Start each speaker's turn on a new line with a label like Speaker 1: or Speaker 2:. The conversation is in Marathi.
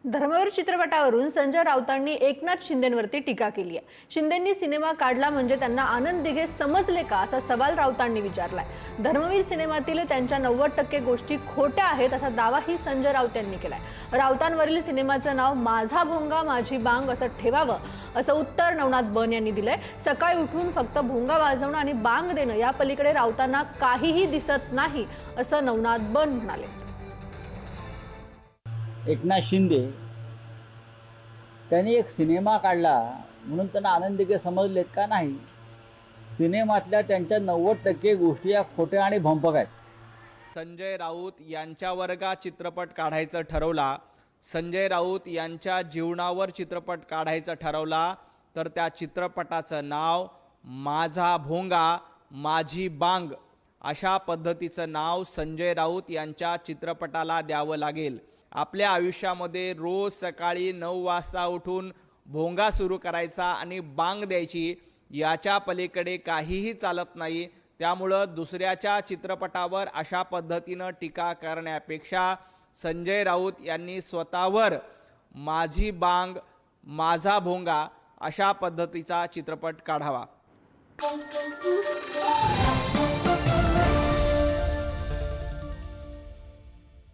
Speaker 1: धर्मवीर चित्रपटावरून संजय राऊतांनी एकनाथ शिंदेंवरती टीका केली आहे। शिंदेंनी सिनेमा काढला म्हणजे त्यांना आनंद दिघे समजले का असा सवाल राऊतांनी विचारलाय। धर्मवीर सिनेमातील त्यांच्या 90% गोष्टी खोट्या आहेत असा दावाही संजय राऊत यांनी केलाय। राऊतांवरील सिनेमाचं नाव माझा भोंगा माझी बांग असं ठेवावं असं उत्तर नवनाथ बन यांनी दिलंय। सकाळी उठून फक्त भोंगा वाजवणं आणि बांग देणं या पलीकडे राऊतांना काहीही दिसत नाही असं नवनाथ बन म्हणाले।
Speaker 2: एकनाथ शिंदे त्यांनी एक सिनेमा काढला म्हणून त्यांना आनंद दिघे समजलेत का नाही। सिनेमातल्या त्यांच्या 90% गोष्टी या खोट्या आणि भंपक आहेत।
Speaker 3: संजय राऊत यांच्या वर्गात चित्रपट काढायचं ठरवला, संजय राऊत यांच्या जीवनावर चित्रपट काढायचं ठरवला तर त्या चित्रपटाचं नाव माझा भोंगा माझी बांग अशा पद्धतीचं नाव संजय राऊत यांच्या चित्रपटाला द्यावं लागेल। आपल्या आयुष्यामध्ये रोज सकाळी 9 वाजता उठून भोंगा सुरू करायचा आणि बांग द्यायची, याच्या पलीकडे काहीही चालत नाही। त्यामुळं दुसऱ्याच्या चित्रपटावर अशा पद्धतीनं टीका करण्यापेक्षा संजय राऊत यांनी स्वतःवर माझी बांग माझा भोंगा अशा पद्धतीचा चित्रपट काढावा।